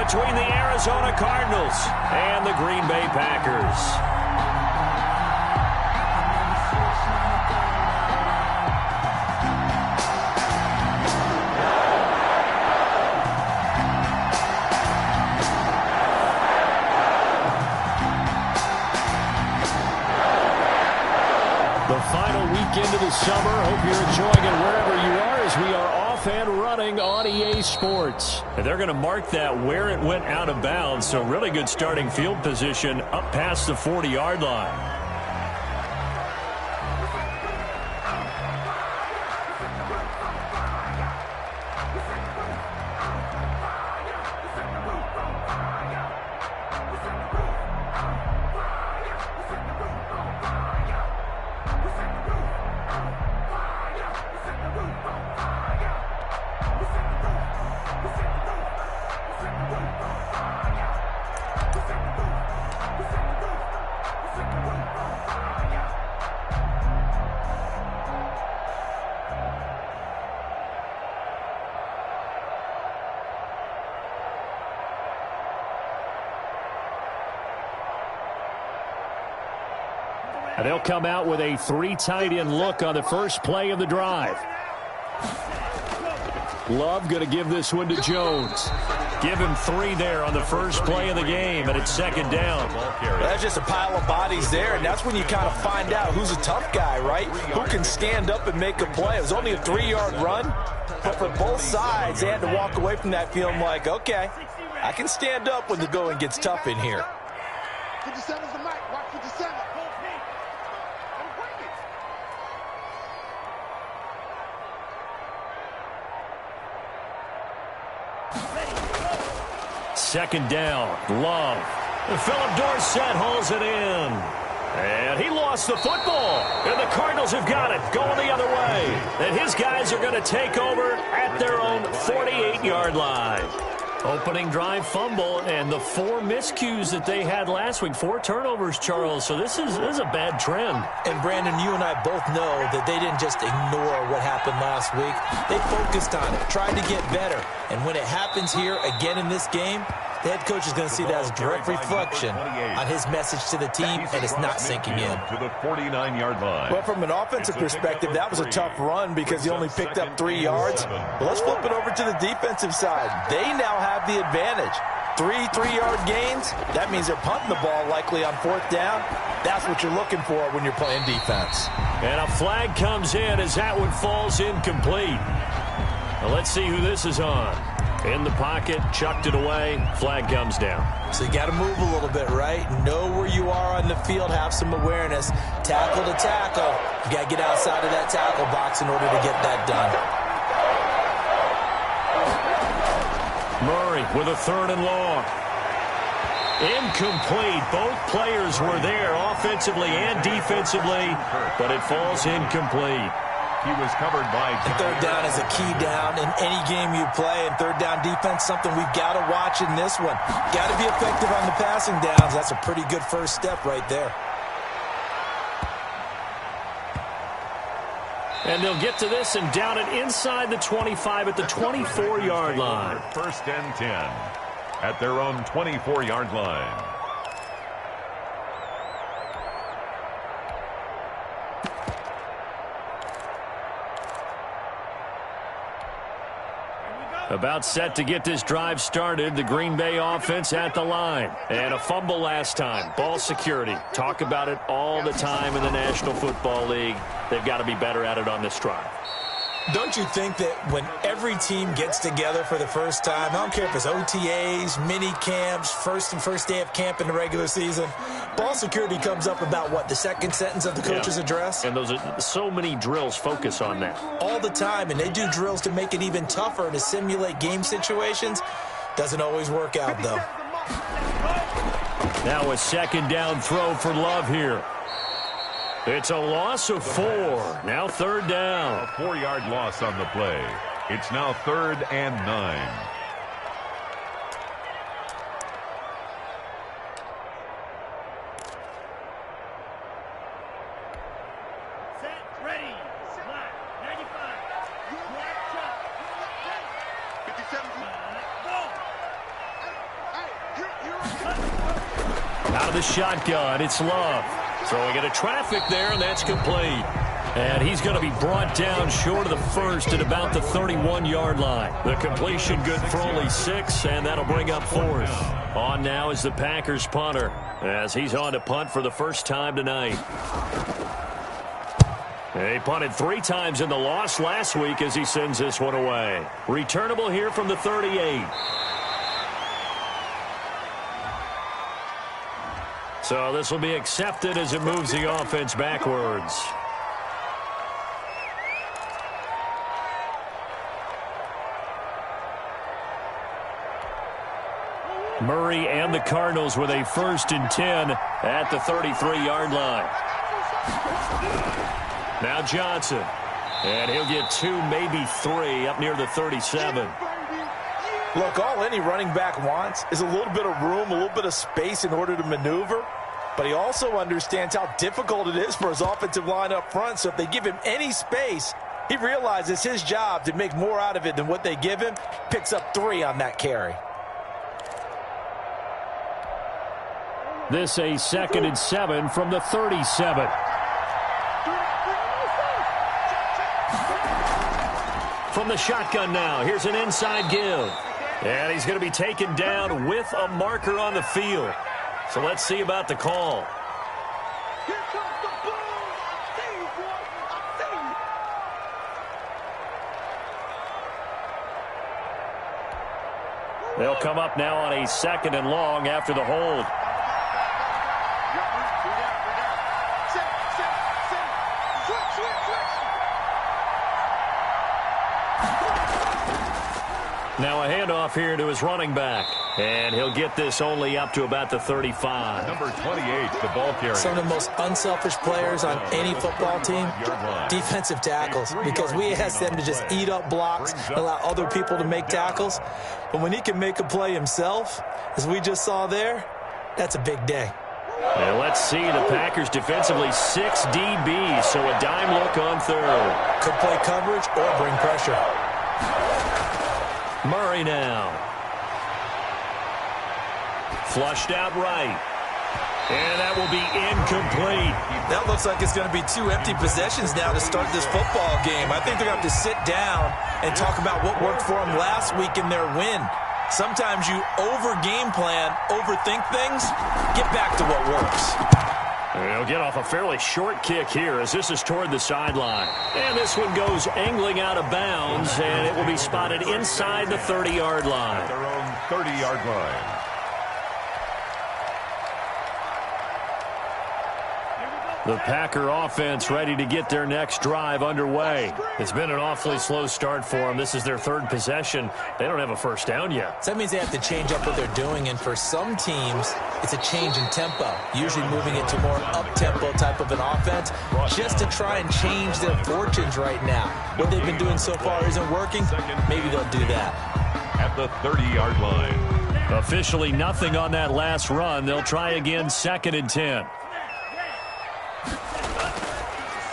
between the Arizona Cardinals and the Green Bay Packers. The final weekend of the summer. Hope you're enjoying it wherever you are as we are off and running on EA Sports. And they're going to mark that where it went out of bounds. So really good starting field position up past the 40-yard line. They'll come out with a three tight end look on the first play of the drive. Love going to give this one to Jones. Give him 3 there on the first play of the game, and it's second down. That's just a pile of bodies there, and that's when you kind of find out who's a tough guy, right? Who can stand up and make a play. It was only a 3-yard run, but for both sides, they had to walk away from that feeling like, okay, I can stand up when the going gets tough in here. 57's the mic. Watch 57. Second down, Love. Philip Dorsett hauls it in. And he lost the football. And the Cardinals have got it going the other way. And his guys are going to take over at their own 48-yard line. Opening drive fumble and the 4 miscues that they had last week. 4 turnovers, Charles. So this is a bad trend. And, Brandon, you and I both know that they didn't just ignore what happened last week. They focused on it, tried to get better. And when it happens here again in this game, the head coach is going to see that as a direct reflection on his message to the team, and it's not sinking in. To the 49-yard line. Well, from an offensive perspective, that was a tough run because he only picked up 3 yards. But let's flip it over to the defensive side. They now have the advantage. 3 3-yard gains, that means they're punting the ball likely on 4th down. That's what you're looking for when you're playing defense. And a flag comes in as that one falls incomplete. Now let's see who this is on. In the pocket, chucked it away, flag comes down. So you got to move a little bit, right? Know where you are on the field, have some awareness. Tackle to tackle. You got to get outside of that tackle box in order to get that done. Murray with a 3rd and long. Incomplete. Both players were there offensively and defensively, but it falls incomplete. He was covered by... And 3rd down is a key down in any game you play, and 3rd down defense, something we've got to watch in this one. Got to be effective on the passing downs. That's a pretty good first step right there. And they'll get to this and down it inside the 25 at the 24-yard line. 1st and 10 at their own 24-yard line. About set to get this drive started. The Green Bay offense at the line. And a fumble last time. Ball security. Talk about it all the time in the National Football League. They've got to be better at it on this drive. Don't you think that when every team gets together for the first time, I don't care if it's OTAs, mini camps, first day of camp in the regular season, ball security comes up about what, the second sentence of the coach's address? And those are so many drills focus on that. All the time, and they do drills to make it even tougher to simulate game situations. Doesn't always work out, though. Now a second down throw for Love here. It's a loss of 4. Now 3rd down. A 4-yard loss on the play. It's now 3rd and 9. Set, ready. Black, 95. Black, 57. Ball. Out of the shotgun, it's Love. Throwing into traffic there, and that's complete. And he's going to be brought down short of the first at about the 31-yard line. The completion good for only 6, and that'll bring up 4th. On now is the Packers punter, as he's on to punt for the first time tonight. He punted 3 times in the loss last week as he sends this one away. Returnable here from the 38. So this will be accepted as it moves the offense backwards. Murray and the Cardinals with a 1st and 10 at the 33-yard line. Now Johnson. And he'll get 2, maybe 3 up near the 37. Look, all any running back wants is a little bit of room, a little bit of space in order to maneuver. But he also understands how difficult it is for his offensive line up front. So if they give him any space, he realizes his job to make more out of it than what they give him. Picks up 3 on that carry. This a 2nd and 7 from the 37. From the shotgun now, here's an inside give. And he's going to be taken down with a marker on the field. So let's see about the call. Here comes the ball. I see you, boy. I see you. They'll come up now on a 2nd and long after the hold. Now a handoff here to his running back. And he'll get this only up to about the 35. Number 28, the ball carrier. Some of the most unselfish players on any football team, defensive tackles, because we ask them to just eat up blocks, allow other people to make tackles. But when he can make a play himself, as we just saw there, that's a big day. And let's see the Packers defensively 6 DBs, so a dime look on 3rd. Could play coverage or bring pressure. Murray now. Flushed out right. And that will be incomplete. That looks like it's going to be 2 empty possessions now to start this football game. I think they're going to have to sit down and talk about what worked for them last week in their win. Sometimes you over-game plan, overthink things, get back to what works. He'll get off a fairly short kick here as this is toward the sideline. And this one goes angling out of bounds, and it will be spotted inside the 30-yard line. Their own 30-yard line. The Packer offense ready to get their next drive underway. It's been an awfully slow start for them. This is their 3rd possession. They don't have a first down yet. So that means they have to change up what they're doing, and for some teams, it's a change in tempo, usually moving it to more up-tempo type of an offense, just to try and change their fortunes right now. What they've been doing so far isn't working. Maybe they'll do that. At the 30-yard line. Officially nothing on that last run. They'll try again 2nd and 10.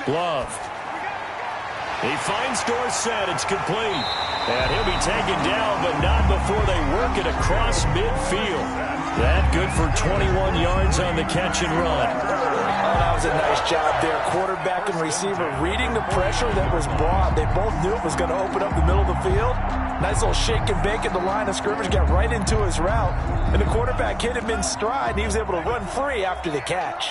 Love. He finds Dorsett. It's complete. And he'll be taken down, but not before they work it across midfield. That good for 21 yards on the catch and run. Oh, that was a nice job there. Quarterback and receiver reading the pressure that was brought. They both knew it was going to open up the middle of the field. Nice little shake and bake at the line of scrimmage. Got right into his route. And the quarterback hit him in stride, and he was able to run free after the catch.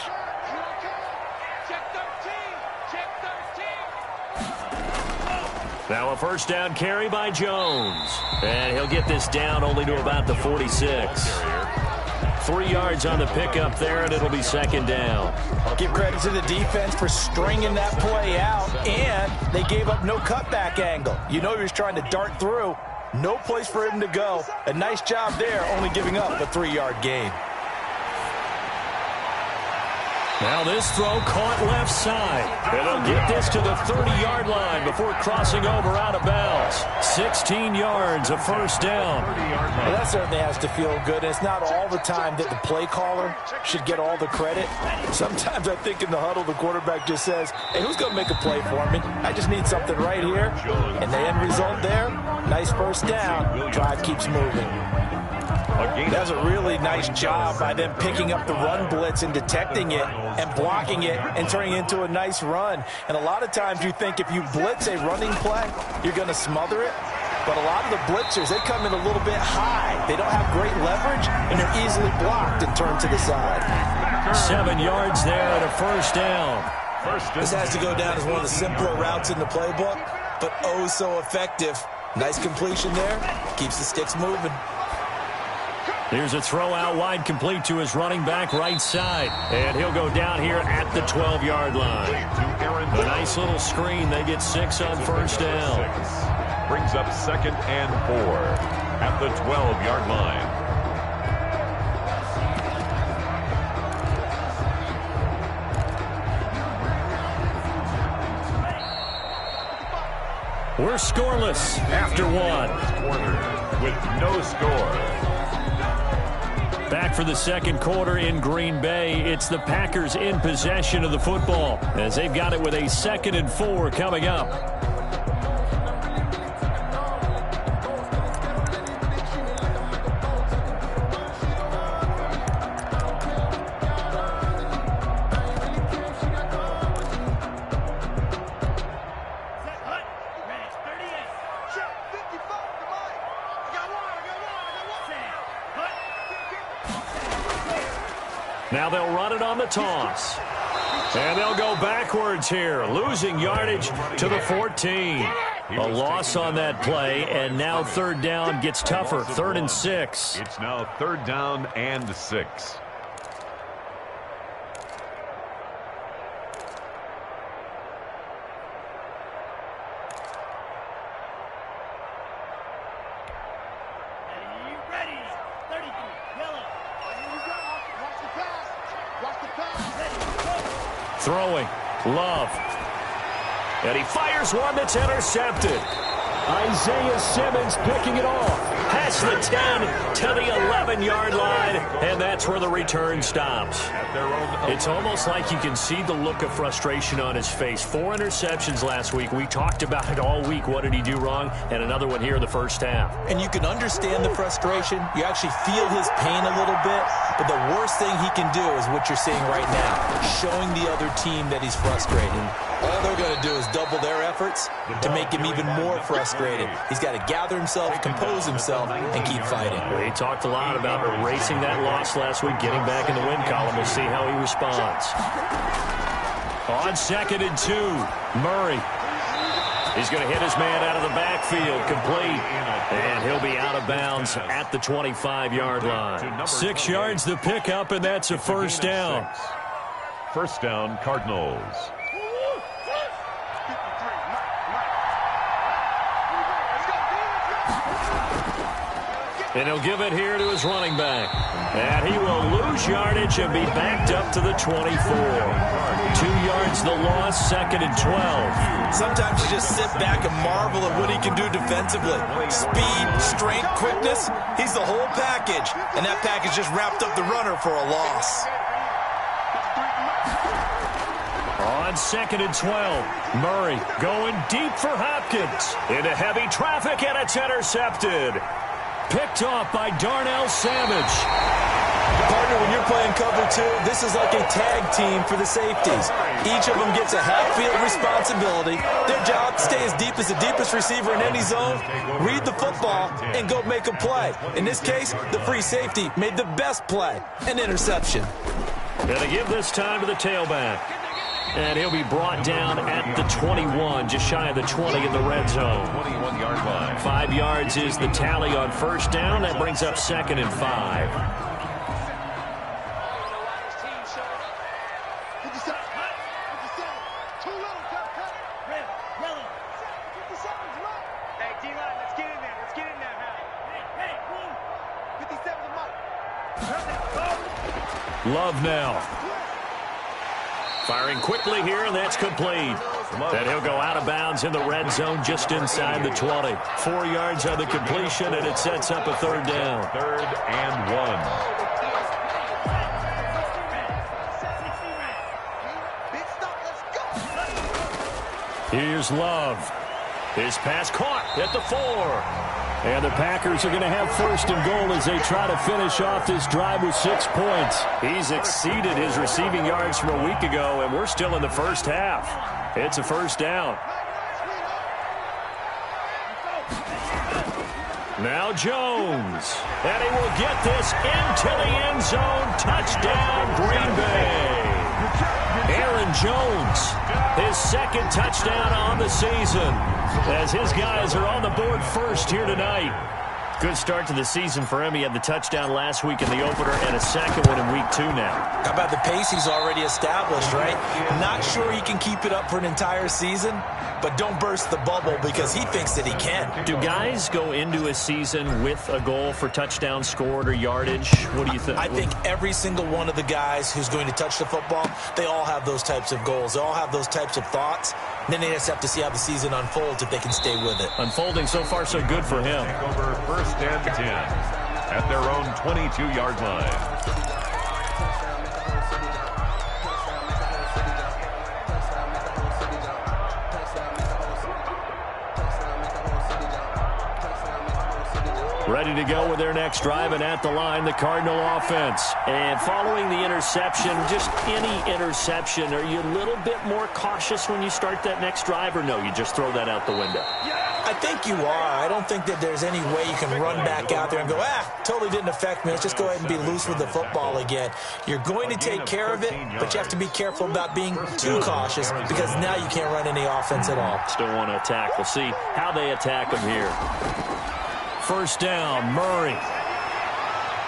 Now a first down carry by Jones. And he'll get this down only to about the 46. 3 yards on the pickup there, and it'll be 2nd down. Give credit to the defense for stringing that play out, and they gave up no cutback angle. You know he was trying to dart through. No place for him to go. A nice job there, only giving up a 3-yard gain. Now this throw caught left side. And they'll get this to the 30-yard line before crossing over out of bounds. 16 yards, a first down. Well, that certainly has to feel good. It's not all the time that the play caller should get all the credit. Sometimes I think in the huddle the quarterback just says, hey, who's going to make a play for me? I just need something right here. And the end result there, nice first down. Drive keeps moving. That's a really nice job by them picking up the run blitz and detecting it and blocking it and turning it into a nice run. And a lot of times you think if you blitz a running play, you're going to smother it. But a lot of the blitzers, they come in a little bit high. They don't have great leverage, and they're easily blocked and turned to the side. 7 yards there and a first down. This has to go down as one of the simpler routes in the playbook, but oh so effective. Nice completion there. Keeps the sticks moving. Here's a throw out wide, complete to his running back right side. And he'll go down here at the 12-yard line. A nice little screen. They get 6 on first down. Brings up 2nd and 4 at the 12-yard line. We're scoreless after 1. Quarter with no score. Back for the second quarter in Green Bay. It's the Packers in possession of the football as they've got it with a 2nd and 4 coming up. Now they'll run it on the toss. And they'll go backwards here, losing yardage to the 14. A loss on that play, and now 3rd down gets tougher, 3rd and 6. It's now 3rd down and 6. Throwing, Love. And he fires one that's intercepted. Isaiah Simmons picking it off. Past the 10 to the 11-yard line, and that's where the return stops. It's almost like you can see the look of frustration on his face. 4 interceptions last week. We talked about it all week. What did he do wrong? And another one here in the first half. And you can understand the frustration. You actually feel his pain a little bit. But the worst thing he can do is what you're seeing right now, showing the other team that he's frustrated. All they're going to do is double their efforts to make him even more frustrated. He's got to gather himself, compose himself, and keep fighting. He talked a lot about erasing that loss last week, getting back in the win column. We'll see how he responds. On 2nd and 2, Murray. He's going to hit his man out of the backfield, complete. And he'll be out of bounds at the 25-yard line. 6 yards the pickup, and that's a first down. First down, Cardinals. And he'll give it here to his running back. And he will lose yardage and be backed up to the 24. 2 yards the loss, 2nd and 12. Sometimes you just sit back and marvel at what he can do defensively. Speed, strength, quickness, he's the whole package. And that package just wrapped up the runner for a loss. On 2nd and 12, Murray going deep for Hopkins. Into heavy traffic, and it's intercepted. Picked off by Darnell Savage. Partner, when you're playing cover 2, this is like a tag team for the safeties. Each of them gets a half-field responsibility. Their job, stay as deep as the deepest receiver in any zone, read the football, and go make a play. In this case, the free safety made the best play, an interception. Gonna give this time to the tailback. And he'll be brought down at the 21, just shy of the 20 in the red zone. 21-yard line. 5 yards is the tally on first down. That brings up 2nd and 5. Love now. Firing quickly here, and that's complete. And he'll go out of bounds in the red zone just inside the 20. 4 yards on the completion, and it sets up a 3rd down. 3rd and 1. Here's Love. His pass caught at the 4. And the Packers are going to have first and goal as they try to finish off this drive with 6 points. He's exceeded his receiving yards from a week ago, and we're still in the first half. It's a first down. Now Jones. And he will get this into the end zone. Touchdown, Green Bay. Aaron Jones, his second touchdown on the season, as his guys are on the board first here tonight. Good start to the season for him. He had the touchdown last week in the opener and a second one in week 2 now. How about the pace he's already established, right? Not sure he can keep it up for an entire season, but don't burst the bubble because he thinks that he can. Do guys go into a season with a goal for touchdown scored or yardage? What do you think? I think every single one of the guys who's going to touch the football, they all have those types of goals. They all have those types of thoughts. And then they just have to see how the season unfolds if they can stay with it. Unfolding so far so good for him. Over first and 10 at their own 22-yard line. Ready to go with their next drive, and at the line, the Cardinal offense. And following the interception, just any interception, are you a little bit more cautious when you start that next drive, or no, you just throw that out the window? I think you are. I don't think that there's any way you can run back out there and go, totally didn't affect me. Let's just go ahead and be loose with the football again. You're going to take care of it, but you have to be careful about being too cautious because now you can't run any offense at all. Still want to attack. We'll see how they attack them here. First down, Murray.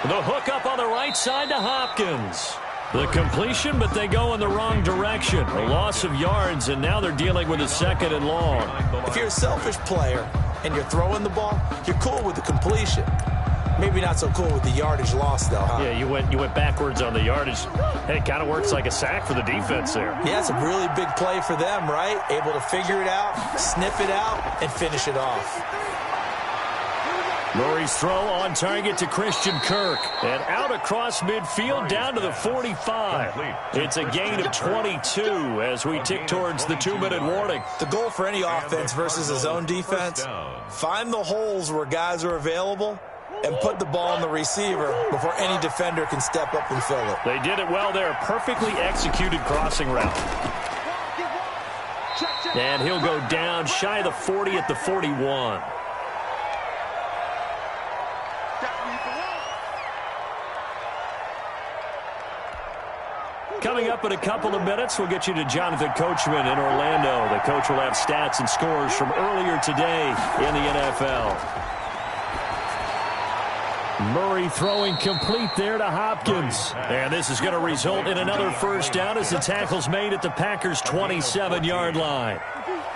The hook up on the right side to Hopkins. The completion, but they go in the wrong direction. A loss of yards, and now they're dealing with a second and long. If you're a selfish player and you're throwing the ball, you're cool with the completion. Maybe not so cool with the yardage loss, though, huh? Yeah, you went backwards on the yardage. Hey, it kind of works like a sack for the defense there. Yeah, it's a really big play for them, right? Able to figure it out, sniff it out, and finish it off. Murray's throw on target to Christian Kirk. And out across midfield down to the 45. It's a gain of 22 as we tick towards the 2-minute warning. The goal for any offense versus a zone defense, find the holes where guys are available and put the ball on the receiver before any defender can step up and fill it. They did it well there. Perfectly executed crossing route. And he'll go down shy of the 40 at the 41. Coming up in a couple of minutes, we'll get you to Jonathan Coachman in Orlando. The coach will have stats and scores from earlier today in the NFL. Murray throwing complete there to Hopkins. And this is going to result in another first down as the tackle's made at the Packers' 27-yard line.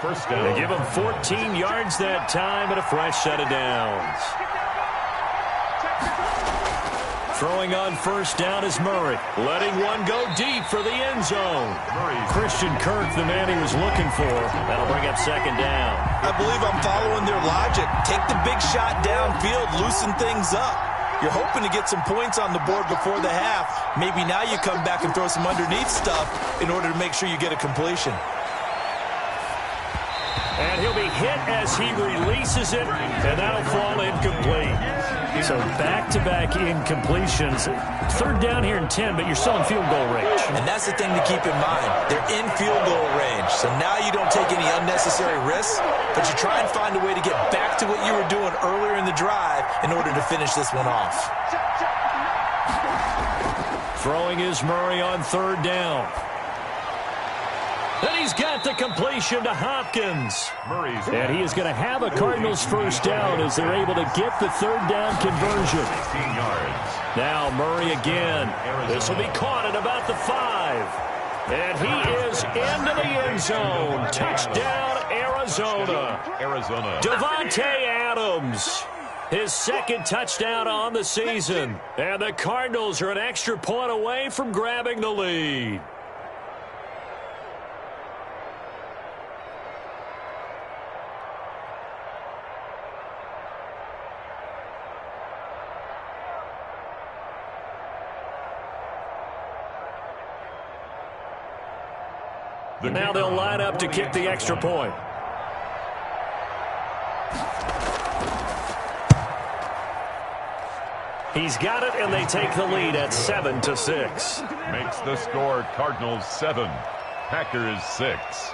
First down. They give him 14 yards that time and a fresh set of downs. Throwing on first down is Murray. Letting one go deep for the end zone. Christian Kirk, the man he was looking for. That'll bring up second down. I believe I'm following their logic. Take the big shot downfield, loosen things up. You're hoping to get some points on the board before the half. Maybe now you come back and throw some underneath stuff in order to make sure you get a completion. And he'll be hit as he releases it, and that'll fall incomplete. So back-to-back incompletions. Third down here in 10, but you're still in field goal range. And that's the thing to keep in mind. They're in field goal range. So now you don't take any unnecessary risks, but you try and find a way to get back to what you were doing earlier in the drive in order to finish this one off. Throwing is Murray on third down. And he's got the completion to Hopkins. And he is going to have a Cardinals first down as they're able to get the third down conversion. Now Murray again. This will be caught at about the 5. And he is into the end zone. Touchdown, Arizona. Davante Adams. His second touchdown on the season. And the Cardinals are an extra point away from grabbing the lead. Now they'll line up to kick the extra point. He's got it, and they take the lead at 7-6. Makes the score Cardinals 7, Packers 6.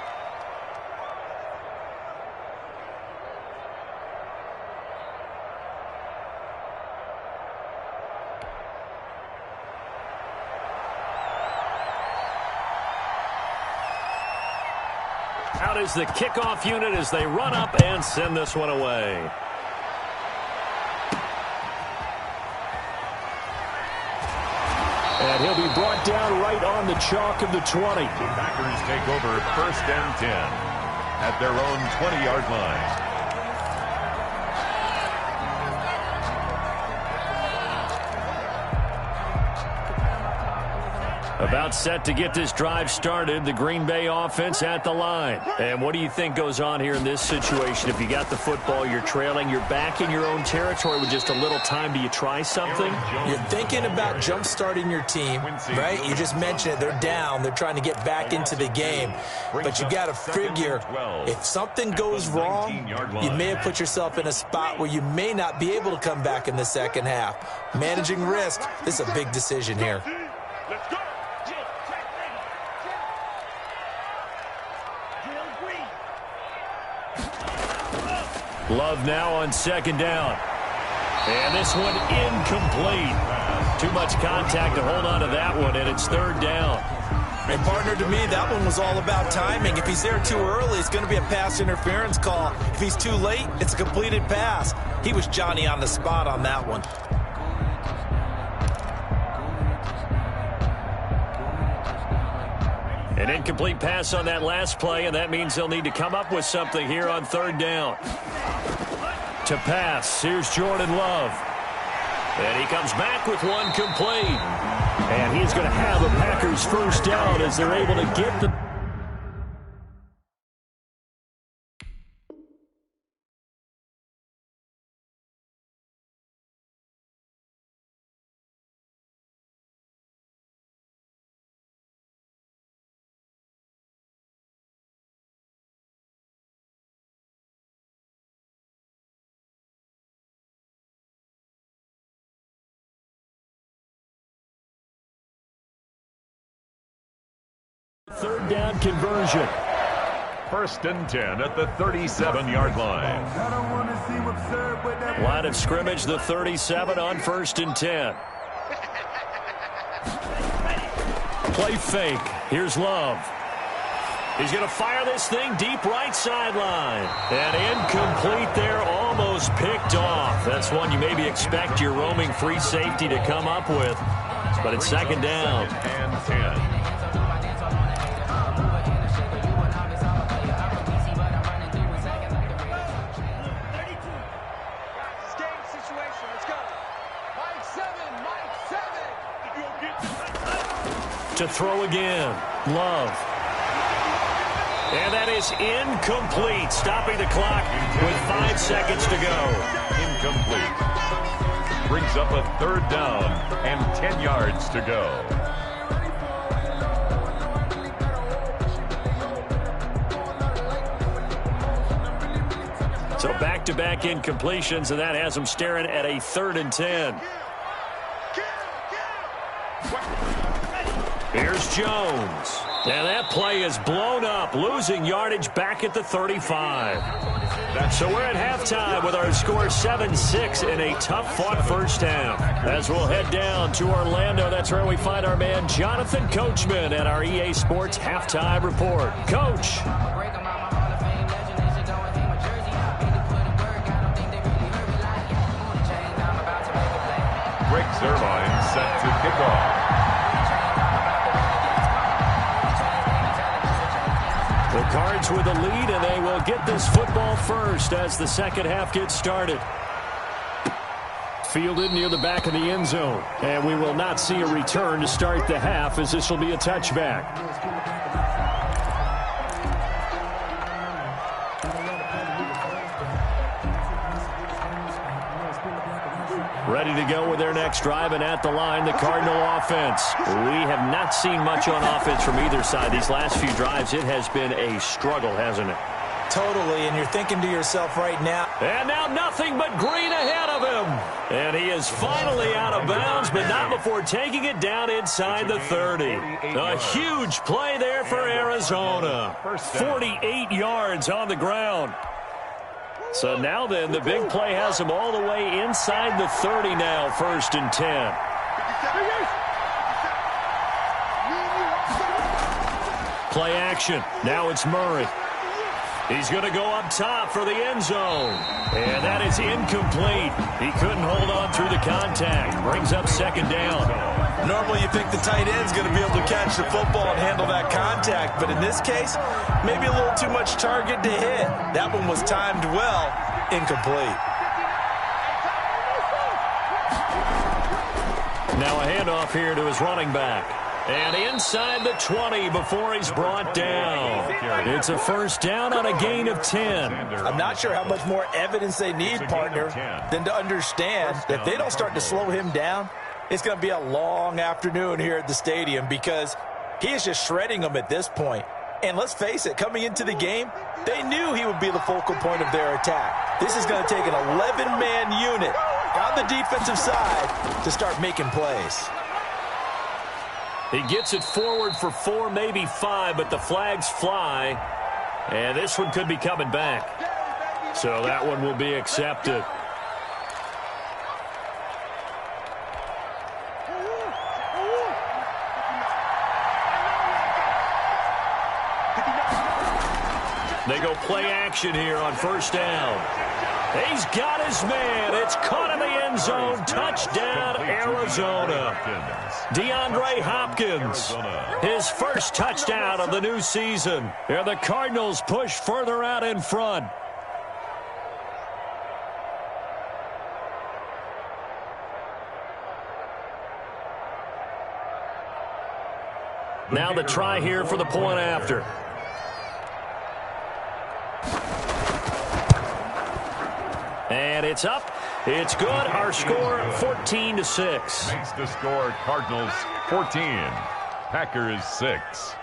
Out is the kickoff unit as they run up and send this one away. And he'll be brought down right on the chalk of the 20. Packers take over 1st and 10 at their own 20-yard line. About set to get this drive started, the Green Bay offense at the line. And what do you think goes on here in this situation? If you got the football, you're trailing, you're back in your own territory with just a little time. Do you try something? You're thinking about jump-starting your team, right? You just mentioned it. They're down. They're trying to get back into the game. But you got to figure, if something goes wrong, you may have put yourself in a spot where you may not be able to come back in the second half. Managing risk, this is a big decision here. Let's go. Love now on 2nd down. And this one incomplete. Too much contact to hold on to that one, and it's 3rd down. And partner, to me, that one was all about timing. If he's there too early, it's going to be a pass interference call. If he's too late, it's a completed pass. He was Johnny on the spot on that one. An incomplete pass on that last play, and that means they'll need to come up with something here on 3rd down. To pass, here's Jordan Love. And he comes back with one complete. And he's going to have a Packers 1st down as they're able to get the... Third down conversion. 1st and 10 at the 37-yard line. Line of scrimmage, the 37 on 1st and 10. Play fake. Here's Love. He's going to fire this thing deep right sideline. And incomplete there, almost picked off. That's one you maybe expect your roaming free safety to come up with. But it's 2nd down. And 10. To throw again. Love. And that is incomplete, stopping the clock with 5 seconds to go. Incomplete. Brings up a 3rd down and 10 yards to go. So back-to-back incompletions, and that has them staring at a 3rd and 10. Here's Jones. And that play is blown up, losing yardage back at the 35. So we're at halftime with our score 7-6 in a tough-fought 1st half. As we'll head down to Orlando, that's where we find our man Jonathan Coachman at our EA Sports Halftime Report. Coach. Greg Zerline set to kick off. The Cards with the lead, and they will get this football first as the second half gets started. Fielded near the back of the end zone. And we will not see a return to start the half, as this will be a touchback. Ready to go with their next drive, and at the line, the Cardinal offense. We have not seen much on offense from either side. These last few drives, it has been a struggle, hasn't it? Totally, and you're thinking to yourself right now. And now nothing but green ahead of him. And he is finally out of bounds, but not before taking it down inside the 30. A huge play there for Arizona. 48 yards on the ground. So now then, the big play has him all the way inside the 30 now, 1st and 10. Play action. Now it's Murray. He's going to go up top for the end zone. And that is incomplete. He couldn't hold on through the contact. Brings up 2nd down. Normally you think the tight end's going to be able to catch the football and handle that contact. But in this case, maybe a little too much target to hit. That one was timed well. Incomplete. Now a handoff here to his running back. And inside the 20 before he's brought down. It's a 1st down on a gain of 10. I'm not sure how much more evidence they need, partner, than to understand that if they don't start to slow him down, it's going to be a long afternoon here at the stadium because he is just shredding them at this point. And let's face it, coming into the game, they knew he would be the focal point of their attack. This is going to take an 11-man unit on the defensive side to start making plays. He gets it forward for 4, maybe 5, but the flags fly. And this one could be coming back. So that one will be accepted. They go play action here on 1st down. He's got his man. It's caught in the end zone. Touchdown, Arizona. DeAndre Hopkins, his 1st touchdown of the new season. And the Cardinals push further out in front. Now the try here for the point after. And it's up. It's good. Our score, 14-6. Makes the score Cardinals 14, Packers 6.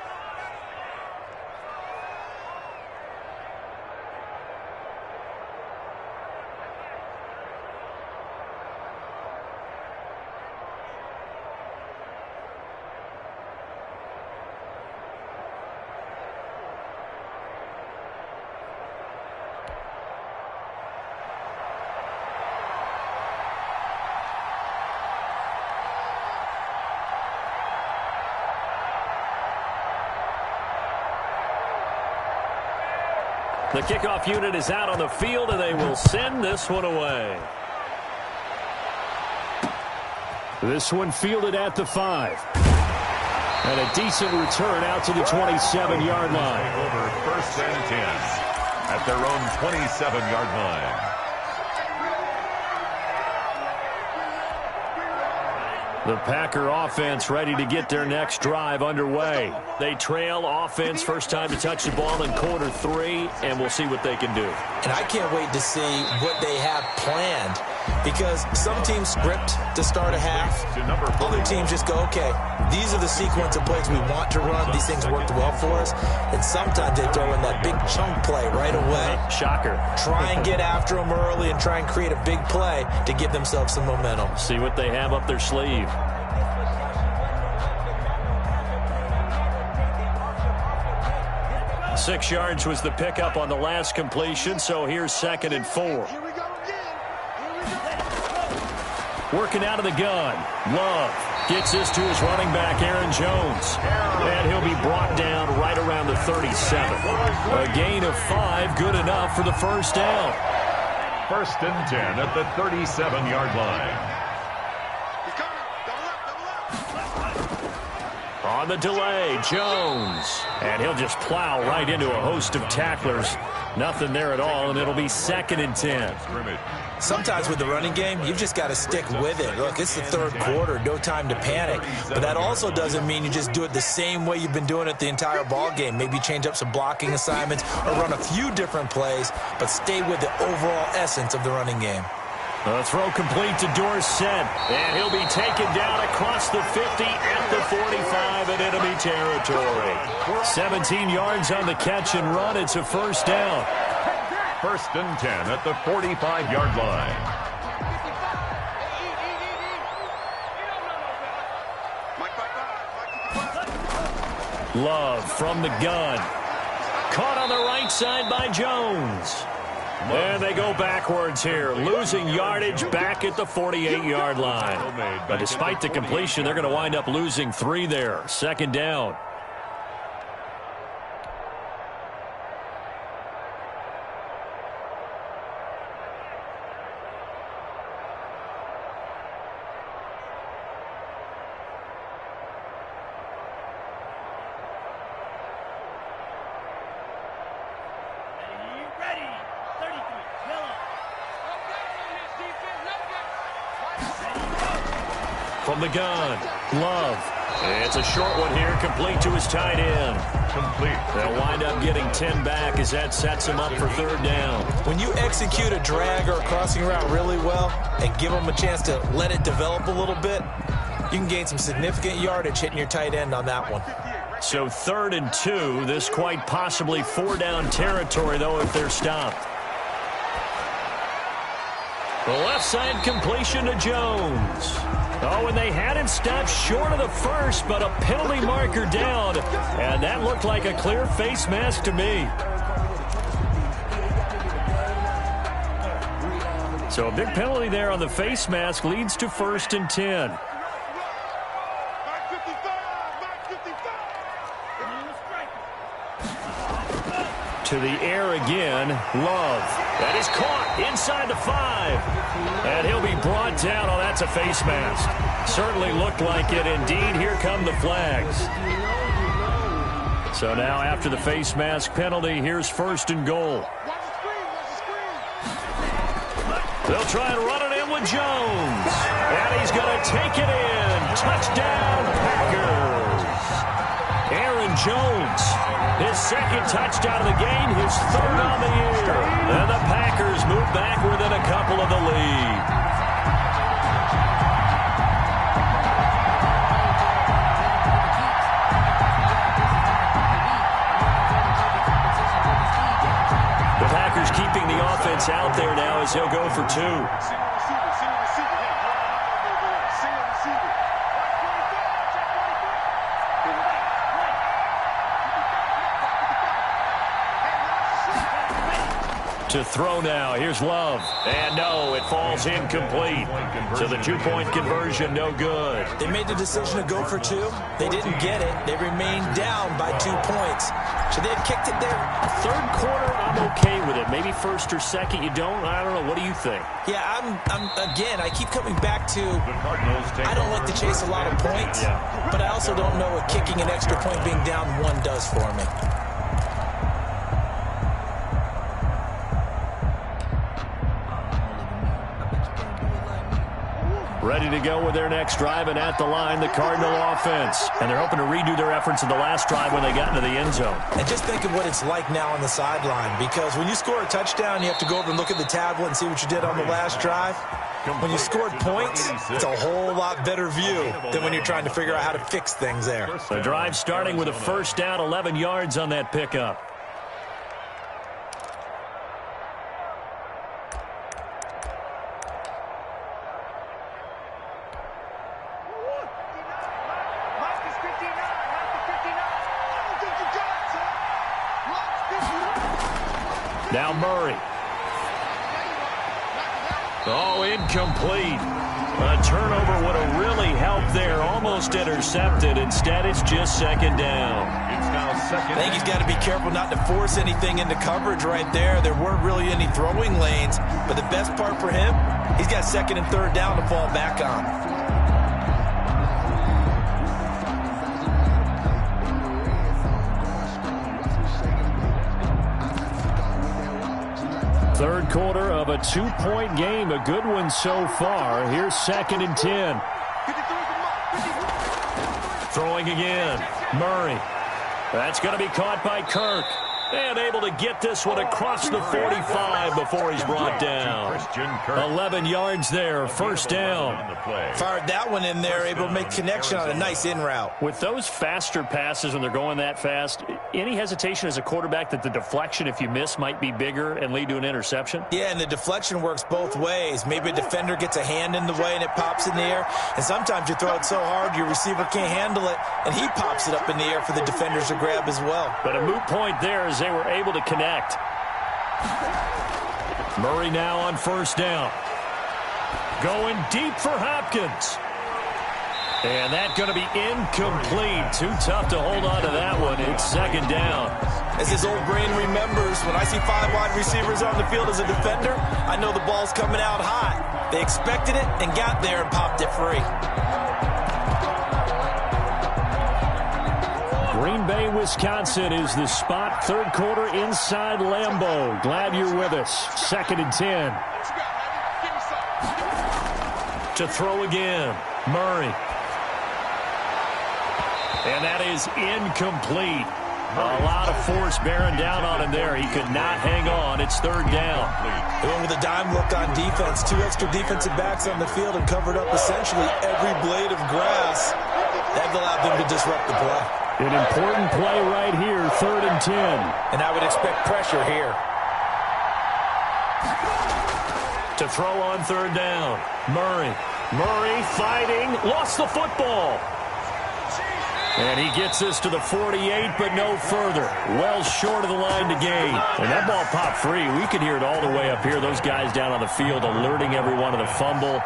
The kickoff unit is out on the field, and they will send this one away. This one fielded at the 5. And a decent return out to the 27-yard line. Over 1st and 10 at their own 27-yard line. The Packer offense ready to get their next drive underway. They trail offense, first time to touch the ball in quarter 3, and we'll see what they can do. And I can't wait to see what they have planned because some teams script to start a half. Other teams just go, okay, these are the sequence of plays we want to run. These things worked well for us. And sometimes they throw in that big chunk play right away. Shocker. Try and get after them early and try and create a big play to give themselves some momentum. See what they have up their sleeve. Six yards was the pickup on the last completion, so here's 2nd and 4. Working out of the gun. Love gets this to his running back, Aaron Jones. And he'll be brought down right around the 37. A gain of 5, good enough for the 1st down. 1st and 10 at the 37-yard line. On the delay, Jones. And he'll just plow right into a host of tacklers. Nothing there at all, and it'll be 2nd and 10. Sometimes with the running game, you've just got to stick with it. Look, it's the 3rd quarter, no time to panic. But that also doesn't mean you just do it the same way you've been doing it the entire ball game. Maybe change up some blocking assignments or run a few different plays, but stay with the overall essence of the running game. A throw complete to Dorsett, and he'll be taken down across the 50 at the 45 in enemy territory. 17 yards on the catch and run. It's a 1st down. 1st and 10 at the 45-yard line. Love from the gun. Caught on the right side by Jones. And they go backwards here, losing yardage back at the 48-yard line. But despite the completion, they're going to wind up losing 3 there. Second down. From the gun, Love. It's a short one here, complete to his tight end. Complete. They'll wind up getting 10 back as that sets him up for third down. When you execute a drag or a crossing route really well and give them a chance to let it develop a little bit, you can gain some significant yardage hitting your tight end on that one. So 3rd and 2, this quite possibly 4-down territory, though, if they're stopped. The left side completion to Jones. Oh, and they had him stopped short of the first, but a penalty marker down. And that looked like a clear face mask to me. So a big penalty there on the face mask leads to 1st and 10. To the air again, Love. That is caught inside the 5. And he'll be brought down. Oh, that's a face mask. Certainly looked like it. Indeed, here come the flags. So now after the face mask penalty, here's 1st and goal. They'll try and run it in with Jones. And he's going to take it in. Touchdown, Packers. Aaron Jones, his 2nd touchdown of the game, his 3rd on the year. And the Packers move back within a couple of the lead. The Packers keeping the offense out there now as he'll go for 2. To throw now. Here's Love. And no, it falls incomplete. So the 2-point conversion, no good. They made the decision to go for 2. They didn't get it. They remained down by 2 points. Should they have kicked it there? 3rd quarter, I'm okay with it. Maybe 1st or 2nd, you don't. I don't know. What do you think? Yeah, again, I keep coming back to I don't like to chase a lot of points, but I also don't know what kicking an extra point being down 1 does for me. Ready to go with their next drive, and at the line, the Cardinal offense. And they're hoping to redo their efforts in the last drive when they got into the end zone. And just think of what it's like now on the sideline, because when you score a touchdown, you have to go over and look at the tablet and see what you did on the last drive. When you scored points, it's a whole lot better view than when you're trying to figure out how to fix things there. The drive starting with a 1st down, 11 yards on that pickup. Now Murray. Oh, incomplete. A turnover would have really helped there. Almost intercepted. Instead, it's just 2nd down. It's now 2nd. I think he's got to be careful not to force anything into coverage right there. There weren't really any throwing lanes. But the best part for him, he's got 2nd and 3rd down to fall back on. Third quarter of a 2-point game. A good one so far. Here's 2nd and 10. Throwing again. Murray. That's going to be caught by Kirk. And able to get this one across the 45 before he's brought down. 11 yards there. 1st down. Fired that one in there. Able to make connection on a nice in route. With those faster passes when they're going that fast, Any hesitation as a quarterback that the deflection, if you miss, might be bigger and lead to an interception? Yeah, and the deflection works both ways. Maybe a defender gets a hand in the way and it pops in the air. And sometimes you throw it so hard your receiver can't handle it, and he pops it up in the air for the defenders to grab as well. But a moot point there as they were able to connect. Murray now on first down. Going deep for Hopkins. And that's going to be incomplete. Too tough to hold on to that one. It's second down. As his old brain remembers, when I see 5 wide receivers on the field as a defender, I know the ball's coming out high. They expected it and got there and popped it free. Green Bay, Wisconsin is the spot. Third quarter inside Lambeau. Glad you're with us. 2nd and 10. To throw again. Murray. And that is incomplete. A lot of force bearing down on him there. He could not hang on. It's third down. They went with a dime look on defense. 2 extra defensive backs on the field and covered up essentially every blade of grass. That allowed them to disrupt the play. An important play right here, 3rd and 10. And I would expect pressure here. To throw on third down. Murray. Murray fighting. Lost the football. And he gets this to the 48, but no further. Well short of the line to gain. And that ball popped free. We could hear it all the way up here. Those guys down on the field alerting everyone of the fumble.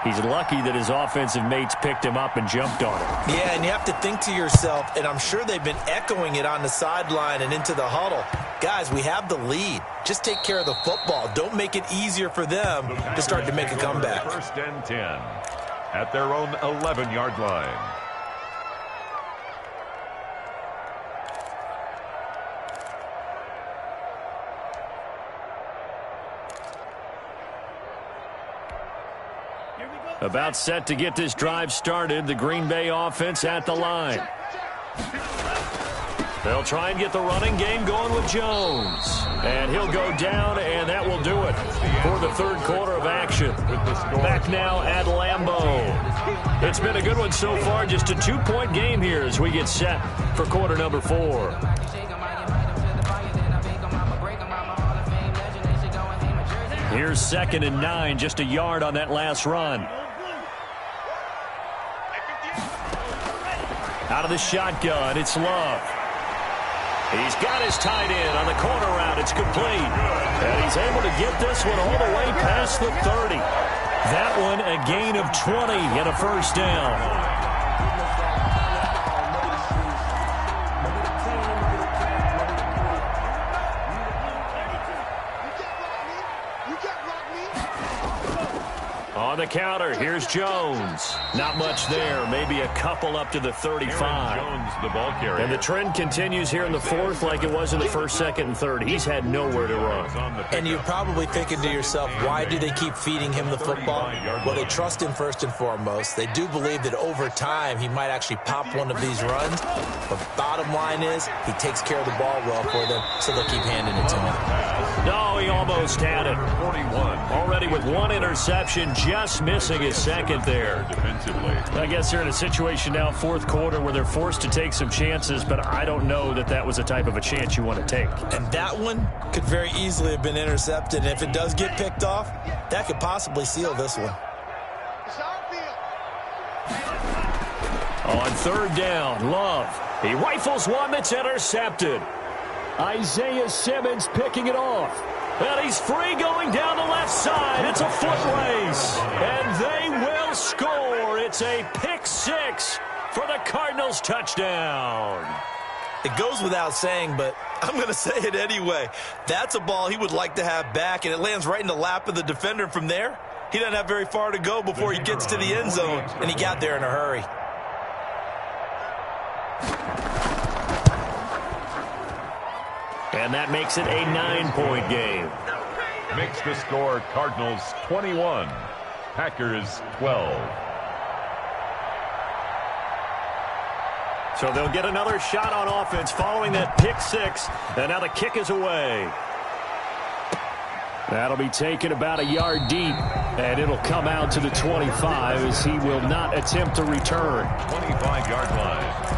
He's lucky that his offensive mates picked him up and jumped on him. Yeah, and you have to think to yourself, and I'm sure they've been echoing it on the sideline and into the huddle. Guys, we have the lead. Just take care of the football. Don't make it easier for them to start to make a comeback. 1st and 10 at their own 11-yard line. About set to get this drive started. The Green Bay offense at the line. They'll try and get the running game going with Jones. And he'll go down, and that will do it for the third quarter of action. Back now at Lambeau. It's been a good one so far. Just a 2-point game here as we get set for quarter number 4. Here's 2nd and 9, just a yard on that last run. Out of the shotgun, it's Love. He's got his tight end on the corner route. It's complete. And he's able to get this one all the way past the 30. That one a gain of 20 and a first down. On the counter, here's Jones. Not much there. Maybe a couple up to the 35. Jones, the ball carrier. And the trend continues here in the fourth like it was in the 1st, 2nd, and 3rd. He's had nowhere to run. And you're probably thinking to yourself, why do they keep feeding him the football? Well, they trust him first and foremost. They do believe that over time he might actually pop one of these runs. But bottom line is he takes care of the ball well for them, so they'll keep handing it to him. No, he almost had it. 41. Already with 1 interception, just missing his 2nd there. Defensively. I guess they're in a situation now, 4th quarter, where they're forced to take some chances, but I don't know that that was the type of a chance you want to take. And that one could very easily have been intercepted. And if it does get picked off, that could possibly seal this one. On 3rd down, Love. He rifles one that's intercepted. Isaiah Simmons picking it off. And he's free going down the left side. It's a foot race. And they will score. It's a pick 6 for the Cardinals touchdown. It goes without saying, but I'm going to say it anyway. That's a ball he would like to have back, and it lands right in the lap of the defender. From there, he doesn't have very far to go before he gets to the end zone, and he got there in a hurry. And that makes it a 9-point game. Makes the score Cardinals 21, Packers 12. So they'll get another shot on offense following that pick 6. And now the kick is away. That'll be taken about a yard deep. And it'll come out to the 25 as he will not attempt to return. 25-yard line.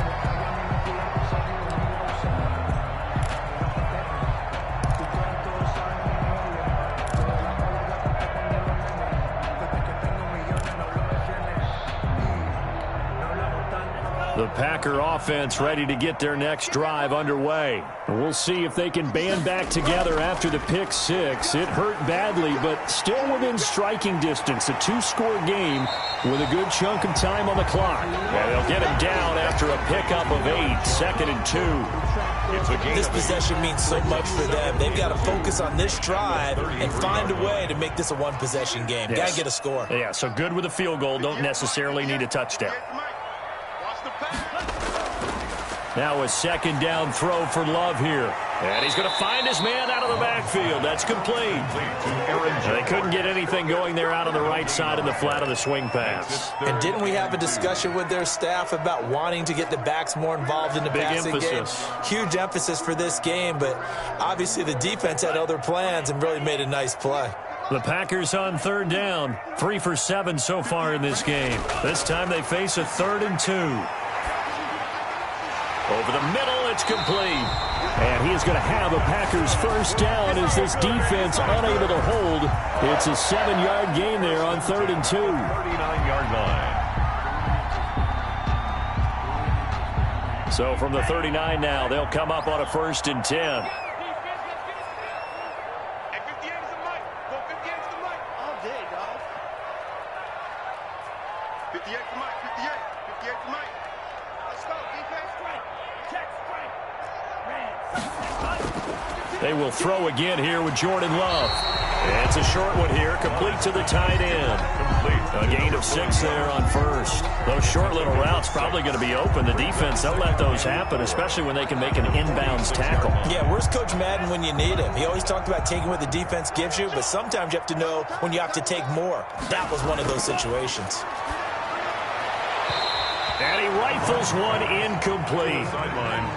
The Packer offense ready to get their next drive underway. We'll see if they can band back together after the pick six. It hurt badly, but still within striking distance. A two-score game with a good chunk of time on the clock. And they'll get him down after a pickup of 8, 2nd and 2. This possession means so much for them. They've got to focus on this drive and find a way to make this a one-possession game. Yes. Got to get a score. Yeah, so good with a field goal. Don't necessarily need a touchdown. Now a 2nd down throw for Love here. And he's going to find his man out of the backfield. That's complete. They couldn't get anything going there out on the right side in the flat of the swing pass. And didn't we have a discussion with their staff about wanting to get the backs more involved in the passing game? Huge emphasis for this game, but obviously the defense had other plans and really made a nice play. The Packers on 3rd down. 3 for 7 so far in this game. This time they face a 3rd and 2. Over the middle, it's complete. And he is going to have a Packers first down as this defense unable to hold. It's a 7-yard gain there on 3rd and 2. 39-yard line. So from the 39 now, they'll come up on a 1st and 10. They will throw again here with Jordan Love. And it's a short one here, complete to the tight end. A gain of 6 there on 1st. Those short little routes probably going to be open. The defense, they'll let those happen, especially when they can make an inbounds tackle. Yeah, where's Coach Madden when you need him? He always talked about taking what the defense gives you, but sometimes you have to know when you have to take more. That was one of those situations. And he rifles one incomplete.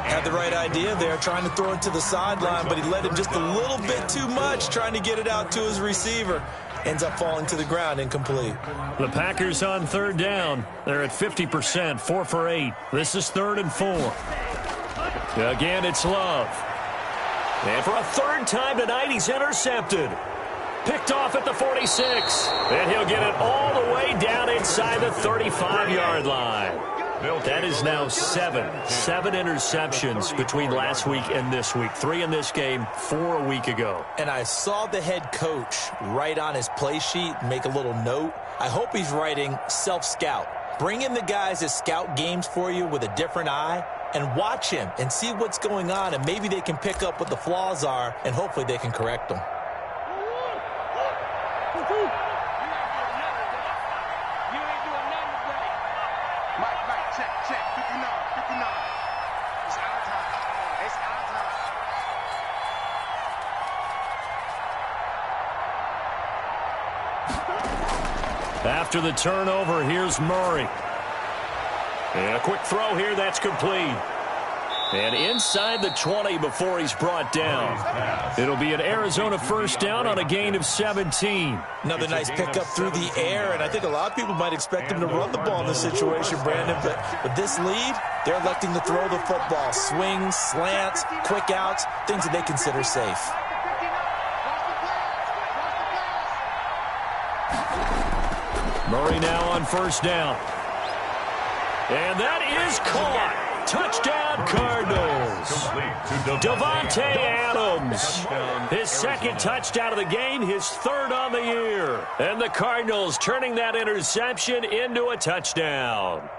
Had the right idea there, trying to throw it to the sideline, but he let him just a little bit too much, trying to get it out to his receiver. Ends up falling to the ground, incomplete. The Packers on 3rd down. They're at 50%, 4 for 8. This is 3rd and 4. Again, it's Love. And for a 3rd time tonight, he's intercepted. Picked off at the 46. And he'll get it all the way down inside the 35-yard line. That is now 7 interceptions between last week and this week. 3 in this game, 4 a week ago. And I saw the head coach write on his play sheet, make a little note. I hope he's writing self-scout. Bring in the guys that scout games for you with a different eye and watch him and see what's going on, and maybe they can pick up what the flaws are, and hopefully they can correct them. After the turnover, here's Murray. And a quick throw here, that's complete. And inside the 20 before he's brought down. It'll be an Arizona first down on a gain of 17. Another nice pickup through the air, and I think a lot of people might expect him to run the ball in this situation, Brandon, but with this lead, they're electing to throw the football. Swings, slants, quick outs, things that they consider safe. Murray now on 1st down. And that is caught. Touchdown, Cardinals. Davante Adams. His 2nd touchdown of the game, his 3rd on the year. And the Cardinals turning that interception into a touchdown.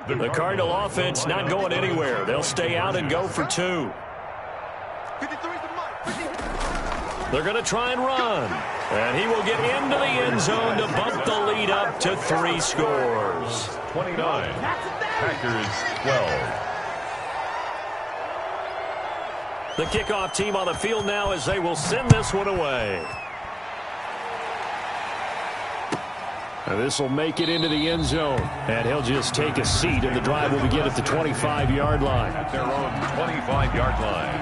The Cardinal offense not going anywhere. They'll stay out and go for 2. They're going to try and run. And he will get into the end zone to bump the lead up to 3 scores. 29. Packers 12. The kickoff team on the field now as they will send this one away. And this will make it into the end zone. And he'll just take a seat, and the drive will begin at the 25-yard line. At their own 25-yard line.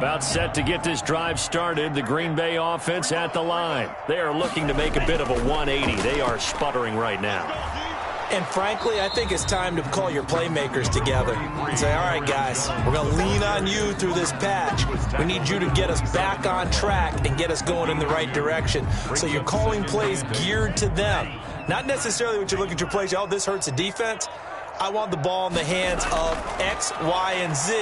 About set to get this drive started. The Green Bay offense at the line. They are looking to make a bit of a 180. They are sputtering right now. And frankly, I think it's time to call your playmakers together and say, all right, guys, we're going to lean on you through this patch. We need you to get us back on track and get us going in the right direction. So you're calling plays geared to them. Not necessarily what you look at your plays, oh, this hurts the defense. I want the ball in the hands of X, Y, and Z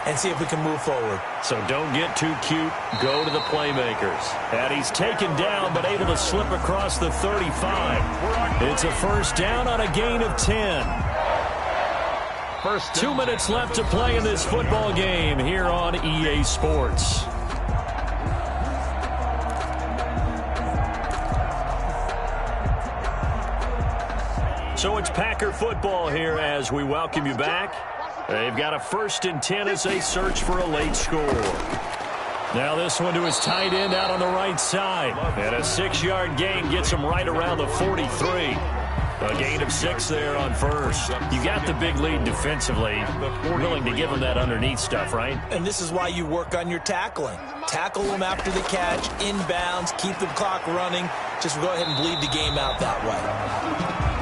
and see if we can move forward. So don't get too cute. Go to the playmakers. And he's taken down but able to slip across the 35. It's a first down on a gain of 10. 2 minutes left to play in this football game here on EA Sports. So it's Packer football here as we welcome you back. They've got a 1st and 10 as they search for a late score. Now this one to his tight end out on the right side. And a 6-yard gain gets him right around the 43. A gain of 6 there on first. You got the big lead defensively. Willing to give him that underneath stuff, right? And this is why you work on your tackling. Tackle them after the catch, inbounds, keep the clock running. Just go ahead and bleed the game out that way.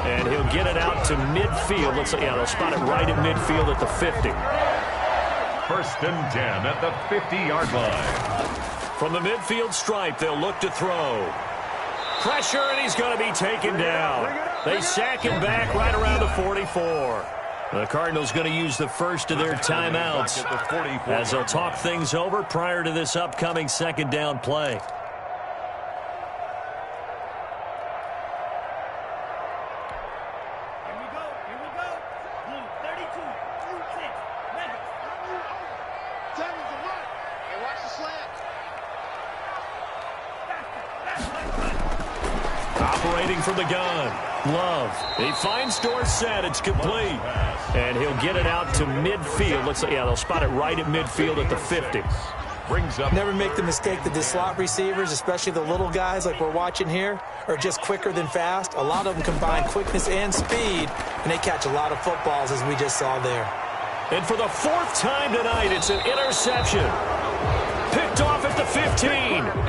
And he'll get it out to midfield. Let's say, yeah, they'll spot it right at midfield at the 50. 1st and 10 at the 50-yard line. From the midfield stripe, they'll look to throw. Pressure, and he's going to be taken down. They sack him back right around the 44. The Cardinals going to use the first of their timeouts as they'll talk things over prior to this upcoming 2nd down play. Operating from the gun. Love. He finds Dorsett. It's complete. And he'll get it out to midfield. Let's say, yeah, they'll spot it right at midfield at the 50. Brings up. Never make the mistake that the slot receivers, especially the little guys like we're watching here, are just quicker than fast. A lot of them combine quickness and speed, and they catch a lot of footballs, as we just saw there. And for the 4th time tonight, it's an interception. Picked off at the 15.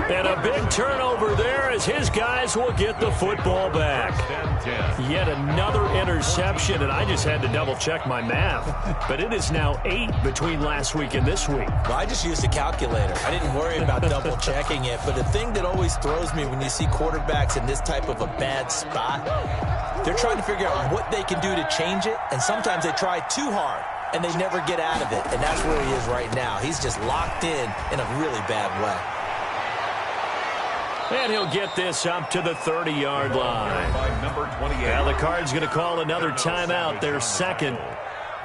And a big turnover there as his guys will get the football back. Yet another interception, and I just had to double-check my math. But it is now 8 between last week and this week. Well, I just used a calculator. I didn't worry about double-checking it. But the thing that always throws me when you see quarterbacks in this type of a bad spot, they're trying to figure out what they can do to change it, and sometimes they try too hard. And they never get out of it, and that's where he is right now. He's just locked in a really bad way. And he'll get this up to the 30-yard line. Now the Cards going to call another timeout, their 2nd.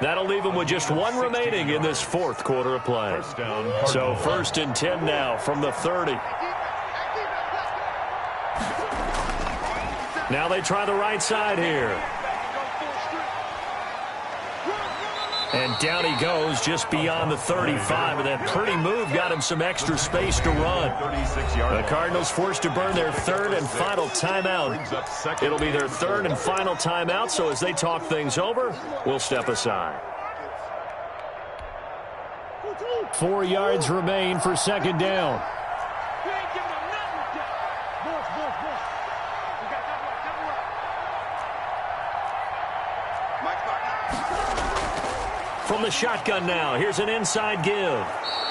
That'll leave them with just 1 remaining in this 4th quarter of play. So 1st and 10 now from the 30. Now they try the right side here. And down he goes just beyond the 35. And that pretty move got him some extra space to run. The Cardinals forced to burn their 3rd and final timeout. It'll be their 3rd and final timeout. So as they talk things over, we'll step aside. 4 yards remain for 2nd down. From the shotgun now, here's an inside give.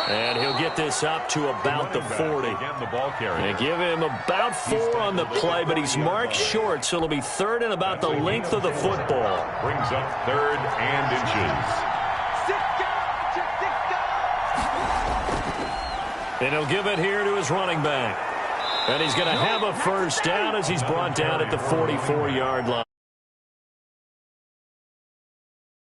And he'll get this up to about the 40. They give him about 4 on the play, but he's marked short, so it'll be 3rd and about the length of the football. Brings up 3rd and inches. And he'll give it here to his running back. And he's going to have a first down as he's brought down at the 44-yard line.